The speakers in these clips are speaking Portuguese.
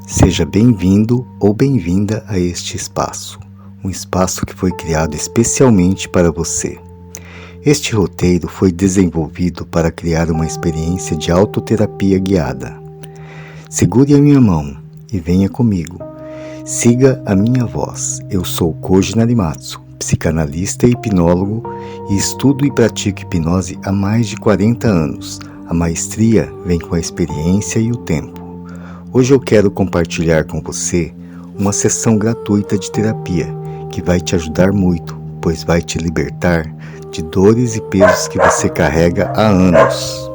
Seja bem-vindo ou bem-vinda a este espaço, um espaço que foi criado especialmente para você. Este roteiro foi desenvolvido para criar uma experiência de autoterapia guiada. Segure a minha mão e venha comigo. Siga a minha voz. Eu sou Koji Narimatsu, psicanalista e hipnólogo, e estudo e pratico hipnose há mais de 40 anos. A maestria vem com a experiência e o tempo. Hoje eu quero compartilhar com você uma sessão gratuita de terapia que vai te ajudar muito, pois vai te libertar de dores e pesos que você carrega há anos.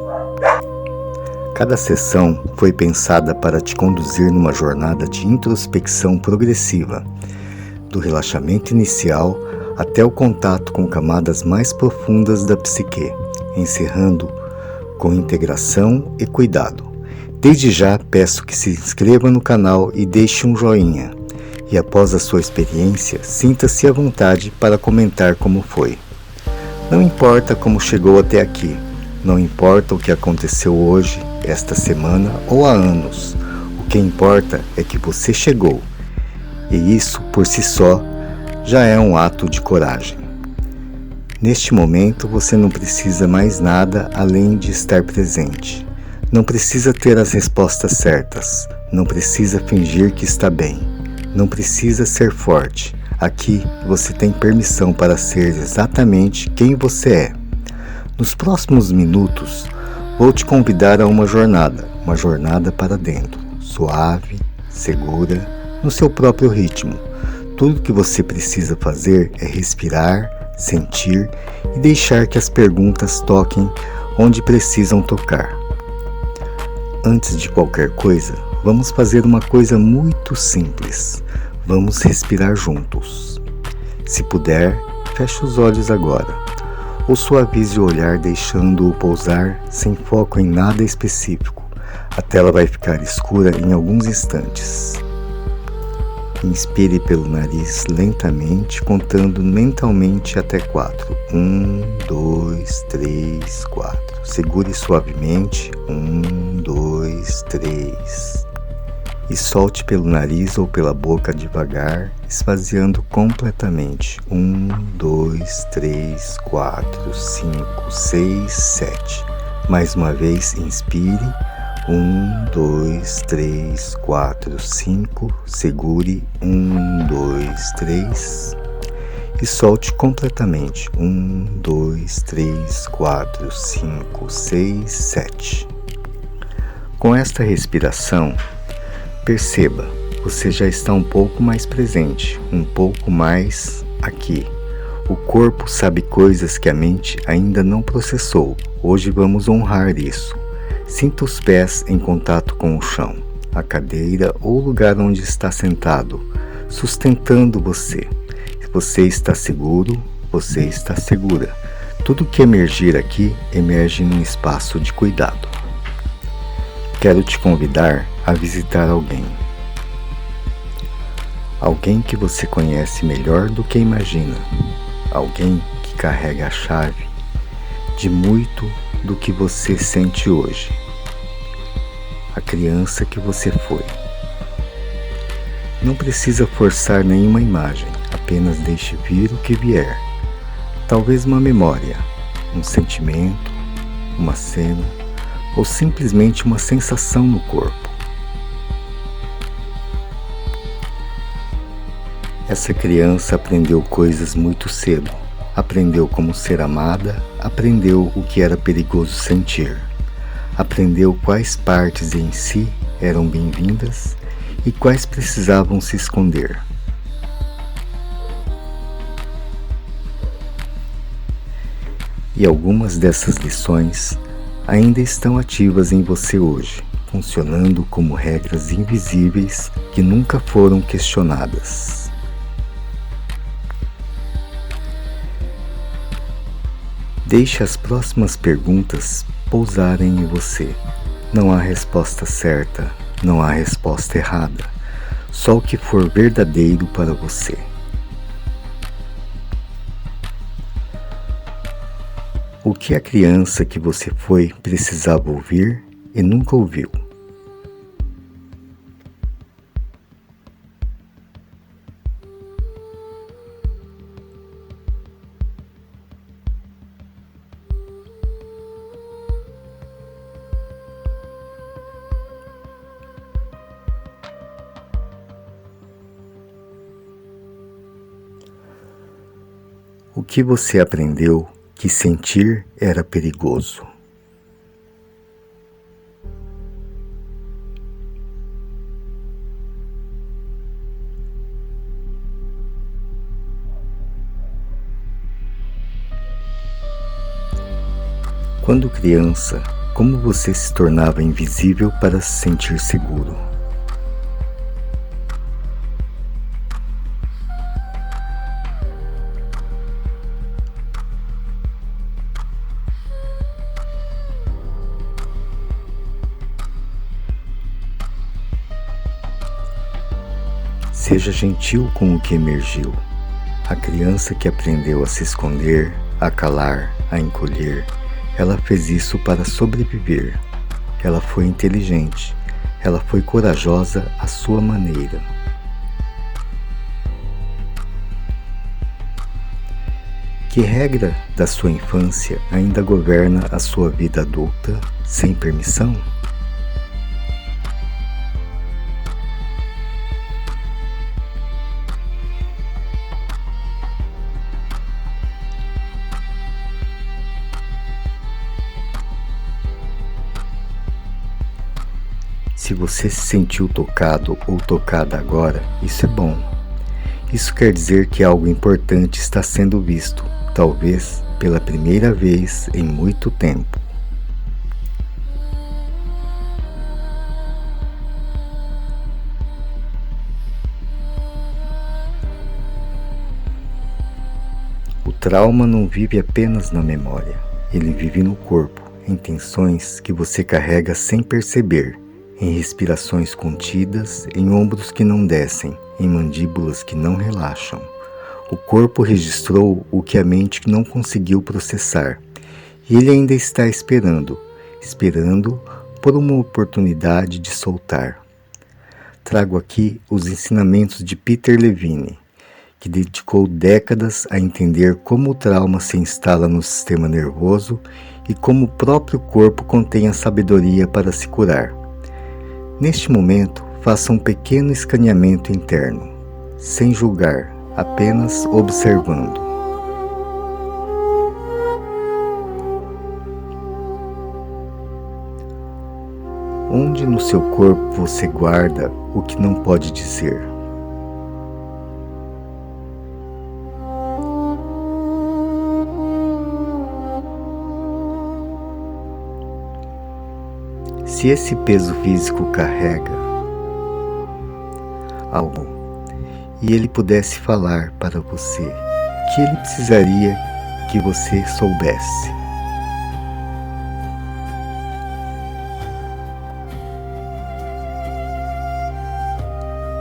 Cada sessão foi pensada para te conduzir numa jornada de introspecção progressiva, do relaxamento inicial até o contato com camadas mais profundas da psique, encerrando com integração e cuidado. Desde já peço que se inscreva no canal e deixe um joinha. E após a sua experiência, sinta-se à vontade para comentar como foi. Não importa como chegou até aqui, não importa o que aconteceu hoje, esta semana ou há anos. O que importa é que você chegou. E isso, por si só, já é um ato de coragem. Neste momento, você não precisa mais nada além de estar presente. Não precisa ter as respostas certas, não precisa fingir que está bem, não precisa ser forte. Aqui você tem permissão para ser exatamente quem você é. Nos próximos minutos, vou te convidar a uma jornada para dentro, suave, segura, no seu próprio ritmo. Tudo que você precisa fazer é respirar, sentir e deixar que as perguntas toquem onde precisam tocar. Antes de qualquer coisa, vamos fazer uma coisa muito simples. Vamos respirar juntos. Se puder, feche os olhos agora, ou suavize o olhar deixando-o pousar sem foco em nada específico. A tela vai ficar escura em alguns instantes. Inspire pelo nariz lentamente, contando mentalmente até 4. 1, 2, 3, 4. Segure suavemente. 1, 2, 3. E solte pelo nariz ou pela boca devagar, esvaziando completamente. 1, 2, 3, 4, 5, 6, 7. Mais uma vez, inspire. 1, 2, 3, 4, 5. Segure. 1, 2, 3. E solte completamente. 1, 2, 3, 4, 5, 6, 7. Com esta respiração, perceba, você já está um pouco mais presente, um pouco mais aqui. O corpo sabe coisas que a mente ainda não processou. Hoje vamos honrar isso. Sinta os pés em contato com o chão, a cadeira ou o lugar onde está sentado, sustentando você. Você está seguro, você está segura. Tudo que emergir aqui, emerge num espaço de cuidado. Quero te convidar a visitar alguém. Alguém que você conhece melhor do que imagina. Alguém que carrega a chave de muito do que você sente hoje. A criança que você foi. Não precisa forçar nenhuma imagem, apenas deixe vir o que vier. Talvez uma memória, um sentimento, uma cena, ou simplesmente uma sensação no corpo. Essa criança aprendeu coisas muito cedo. Aprendeu como ser amada, aprendeu o que era perigoso sentir. Aprendeu quais partes em si eram bem-vindas e quais precisavam se esconder. E algumas dessas lições ainda estão ativas em você hoje, funcionando como regras invisíveis que nunca foram questionadas. Deixe as próximas perguntas pousarem em você. Não há resposta certa, não há resposta errada, só o que for verdadeiro para você. O que a criança que você foi precisava ouvir e nunca ouviu? O que você aprendeu que sentir era perigoso? Quando criança, como você se tornava invisível para se sentir seguro? Seja gentil com o que emergiu. A criança que aprendeu a se esconder, a calar, a encolher, ela fez isso para sobreviver. Ela foi inteligente. Ela foi corajosa à sua maneira. Que regra da sua infância ainda governa a sua vida adulta sem permissão? Se você se sentiu tocado ou tocada agora, isso é bom. Isso quer dizer que algo importante está sendo visto, talvez pela primeira vez em muito tempo. O trauma não vive apenas na memória, ele vive no corpo, em tensões que você carrega sem perceber, em respirações contidas, em ombros que não descem, em mandíbulas que não relaxam. O corpo registrou o que a mente não conseguiu processar, e ele ainda está esperando por uma oportunidade de soltar. Trago aqui os ensinamentos de Peter Levine, que dedicou décadas a entender como o trauma se instala no sistema nervoso e como o próprio corpo contém a sabedoria para se curar. Neste momento, faça um pequeno escaneamento interno, sem julgar, apenas observando. Onde no seu corpo você guarda o que não pode dizer? Se esse peso físico carrega algo e ele pudesse falar para você, o que ele precisaria que você soubesse?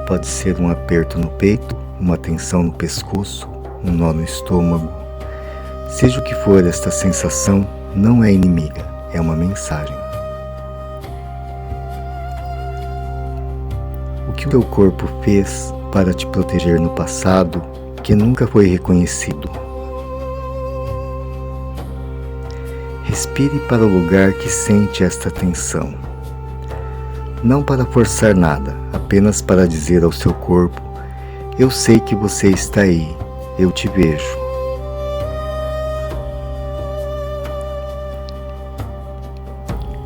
Pode ser um aperto no peito, uma tensão no pescoço, um nó no estômago. Seja o que for, esta sensação não é inimiga, é uma mensagem. O que o teu corpo fez para te proteger no passado que nunca foi reconhecido? Respire para o lugar que sente esta tensão. Não para forçar nada, apenas para dizer ao seu corpo: eu sei que você está aí, eu te vejo.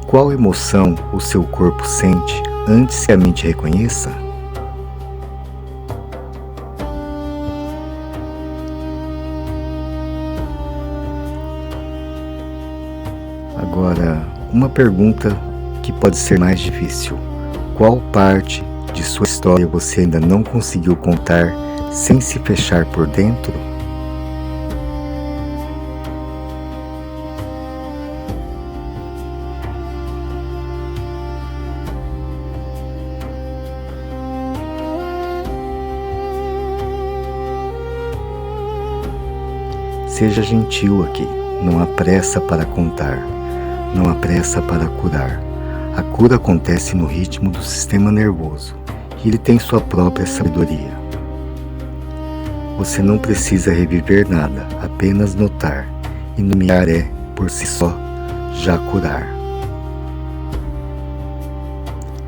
Qual emoção o seu corpo sente antes que a mente reconheça? Agora, uma pergunta que pode ser mais difícil. Qual parte de sua história você ainda não conseguiu contar sem se fechar por dentro? Seja gentil aqui, não há pressa para contar, não há pressa para curar. A cura acontece no ritmo do sistema nervoso e ele tem sua própria sabedoria. Você não precisa reviver nada, apenas notar, e nomear é, por si só, já curar.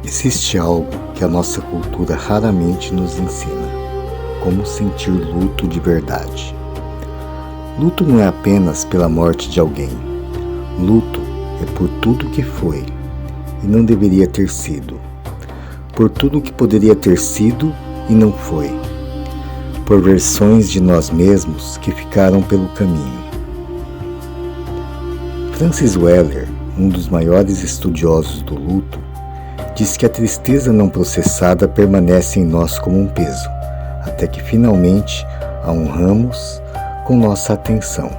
Existe algo que a nossa cultura raramente nos ensina: como sentir luto de verdade. Luto não é apenas pela morte de alguém. Luto é por tudo que foi e não deveria ter sido. Por tudo que poderia ter sido e não foi. Por versões de nós mesmos que ficaram pelo caminho. Francis Weller, um dos maiores estudiosos do luto, diz que a tristeza não processada permanece em nós como um peso, até que finalmente a honramos com nossa atenção.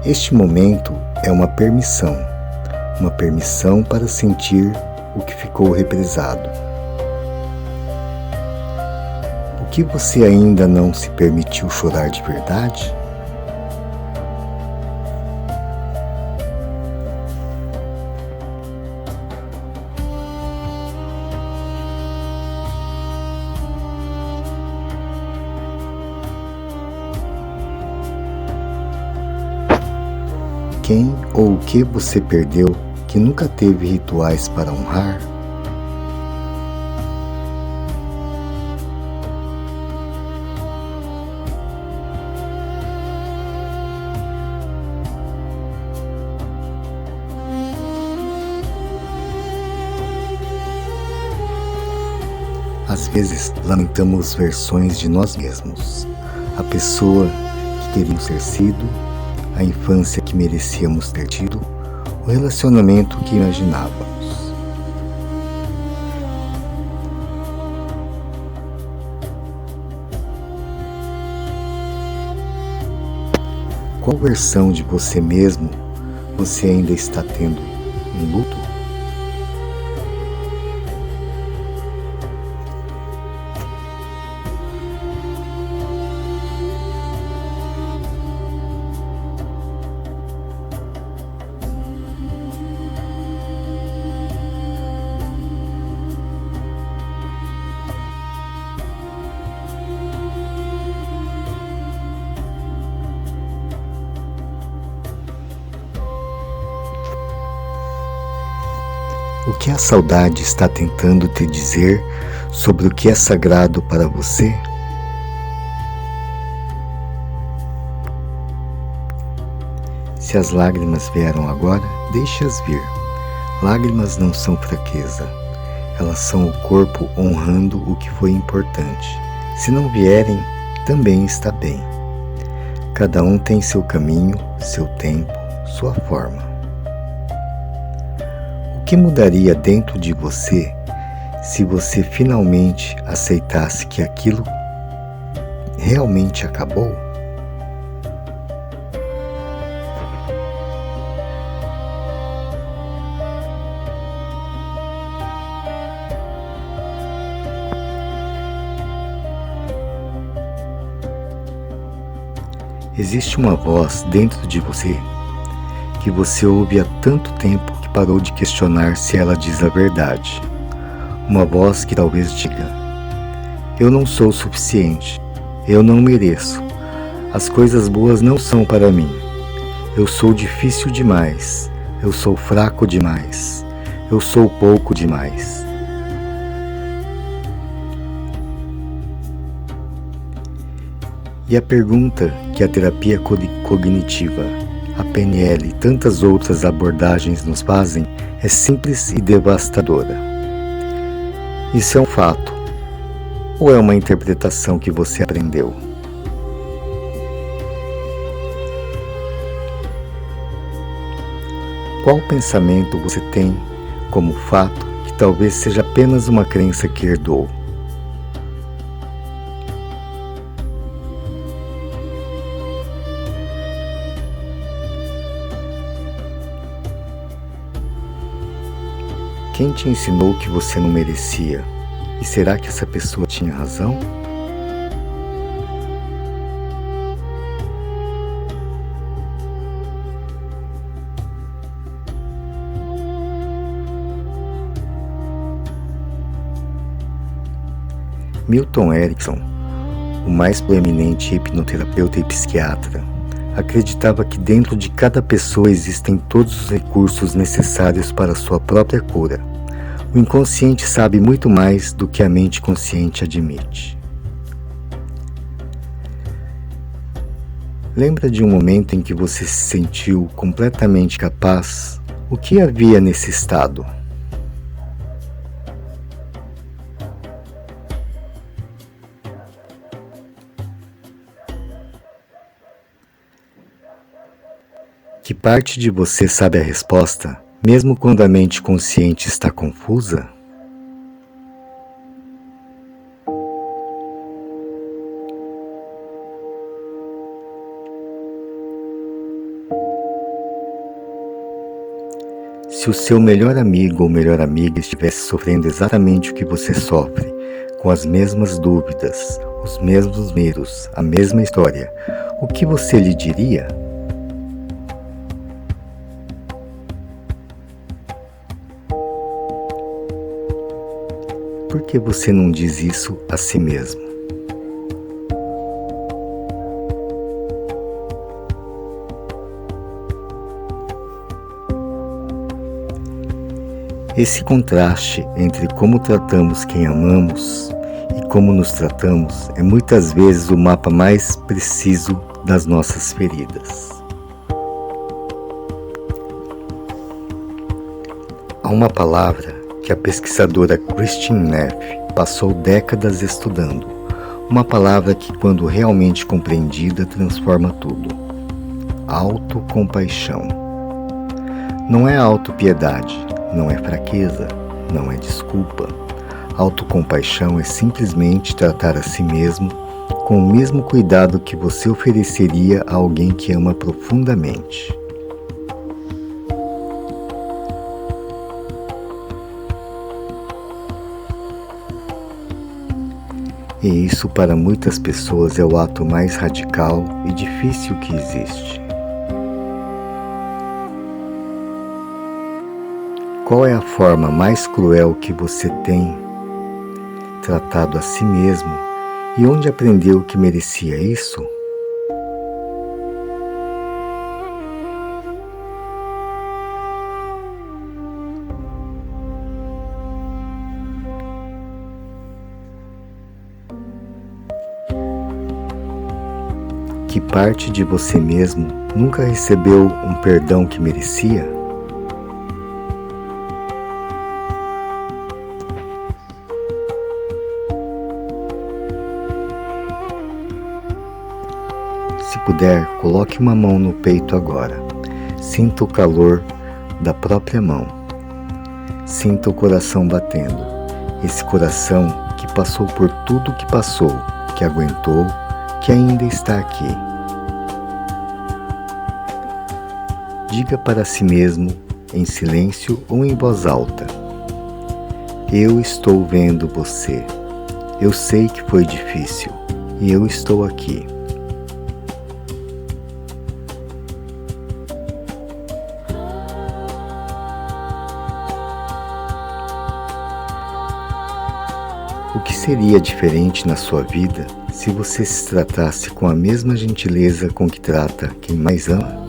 Este momento é uma permissão para sentir o que ficou represado. O que você ainda não se permitiu chorar de verdade? Quem ou o que você perdeu que nunca teve rituais para honrar? Às vezes, lamentamos versões de nós mesmos. A pessoa que queríamos ter sido, a infância que merecíamos ter tido, o relacionamento que imaginávamos. Qual versão de você mesmo você ainda está tendo em luto? O que a saudade está tentando te dizer sobre o que é sagrado para você? Se as lágrimas vieram agora, deixe-as vir. Lágrimas não são fraqueza. Elas são o corpo honrando o que foi importante. Se não vierem, também está bem. Cada um tem seu caminho, seu tempo, sua forma. O que mudaria dentro de você se você finalmente aceitasse que aquilo realmente acabou? Existe uma voz dentro de você que você ouve há tanto tempo que parou de questionar se ela diz a verdade. Uma voz que talvez diga: eu não sou suficiente, eu não mereço, as coisas boas não são para mim, eu sou difícil demais, eu sou fraco demais, eu sou pouco demais. E a pergunta que a terapia cognitiva, a PNL e tantas outras abordagens nos fazem é simples e devastadora. Isso é um fato ou é uma interpretação que você aprendeu? Qual pensamento você tem como fato que talvez seja apenas uma crença que herdou? Quem te ensinou que você não merecia? E será que essa pessoa tinha razão? Milton Erickson, o mais proeminente hipnoterapeuta e psiquiatra, acreditava que dentro de cada pessoa existem todos os recursos necessários para sua própria cura. O inconsciente sabe muito mais do que a mente consciente admite. Lembra de um momento em que você se sentiu completamente capaz? O que havia nesse estado? Que parte de você sabe a resposta, mesmo quando a mente consciente está confusa? Se o seu melhor amigo ou melhor amiga estivesse sofrendo exatamente o que você sofre, com as mesmas dúvidas, os mesmos medos, a mesma história, o que você lhe diria? Por que você não diz isso a si mesmo? Esse contraste entre como tratamos quem amamos e como nos tratamos é muitas vezes o mapa mais preciso das nossas feridas. Há uma palavra que a pesquisadora Christine Neff passou décadas estudando, uma palavra que, quando realmente compreendida, transforma tudo: autocompaixão. Não é autopiedade, não é fraqueza, não é desculpa. Autocompaixão é simplesmente tratar a si mesmo com o mesmo cuidado que você ofereceria a alguém que ama profundamente. E isso, para muitas pessoas, é o ato mais radical e difícil que existe. Qual é a forma mais cruel que você tem tratado a si mesmo e onde aprendeu que merecia isso? Que parte de você mesmo nunca recebeu um perdão que merecia? Se puder, coloque uma mão no peito agora. Sinta o calor da própria mão. Sinta o coração batendo. Esse coração que passou por tudo que passou, que aguentou, que ainda está aqui. Diga para si mesmo, em silêncio ou em voz alta: eu estou vendo você. Eu sei que foi difícil e eu estou aqui. O que seria diferente na sua vida se você se tratasse com a mesma gentileza com que trata quem mais ama?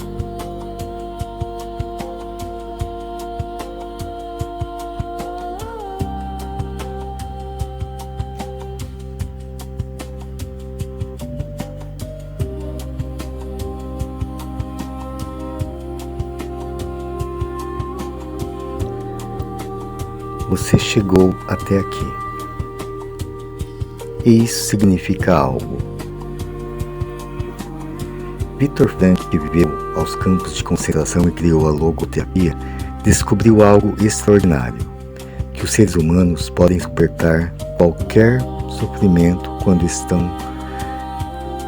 Você chegou até aqui. E isso significa algo. Viktor Frankl, que viveu aos campos de concentração e criou a logoterapia, descobriu algo extraordinário: que os seres humanos podem suportar qualquer sofrimento quando estão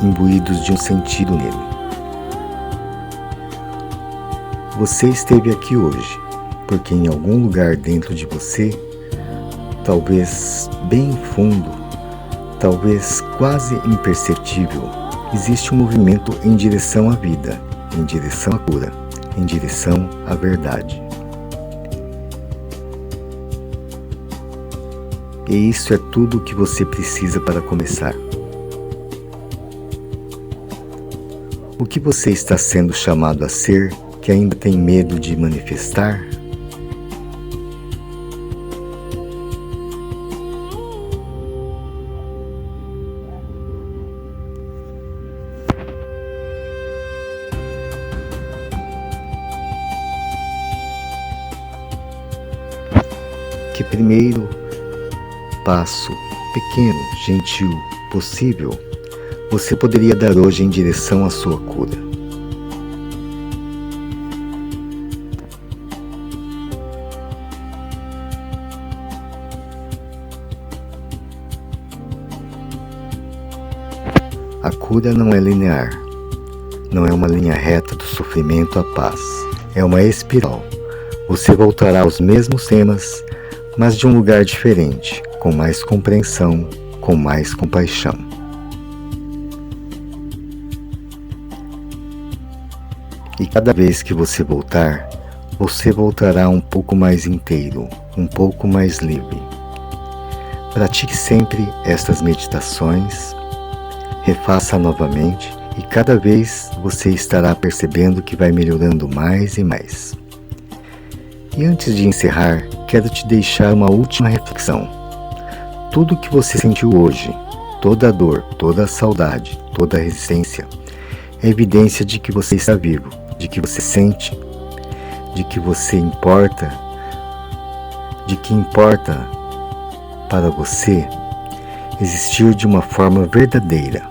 imbuídos de um sentido nele. Você esteve aqui hoje porque em algum lugar dentro de você, talvez bem fundo, talvez quase imperceptível, existe um movimento em direção à vida, em direção à cura, em direção à verdade. E isso é tudo o que você precisa para começar. O que você está sendo chamado a ser que ainda tem medo de manifestar? primeiro passo, pequeno, gentil, possível, você poderia dar hoje em direção à sua cura. A cura não é linear, não é uma linha reta do sofrimento à paz, é uma espiral. Você voltará aos mesmos temas, mas de um lugar diferente, com mais compreensão, com mais compaixão. E cada vez que você voltará um pouco mais inteiro, um pouco mais livre. Pratique sempre estas meditações, refaça novamente e cada vez você estará percebendo que vai melhorando mais e mais. E antes de encerrar, quero te deixar uma última reflexão. Tudo o que você sentiu hoje, toda a dor, toda a saudade, toda a resistência, é evidência de que você está vivo, de que você sente, de que você importa, de que importa para você existir de uma forma verdadeira.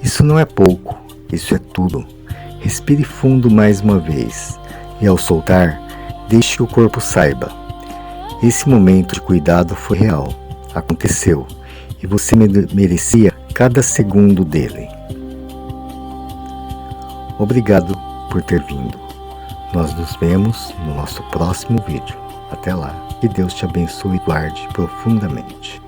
Isso não é pouco, isso é tudo. Respire fundo mais uma vez e ao soltar, deixe que o corpo saiba. Esse momento de cuidado foi real, aconteceu e você merecia cada segundo dele. Obrigado por ter vindo. Nós nos vemos no nosso próximo vídeo. Até lá, que Deus te abençoe e guarde profundamente.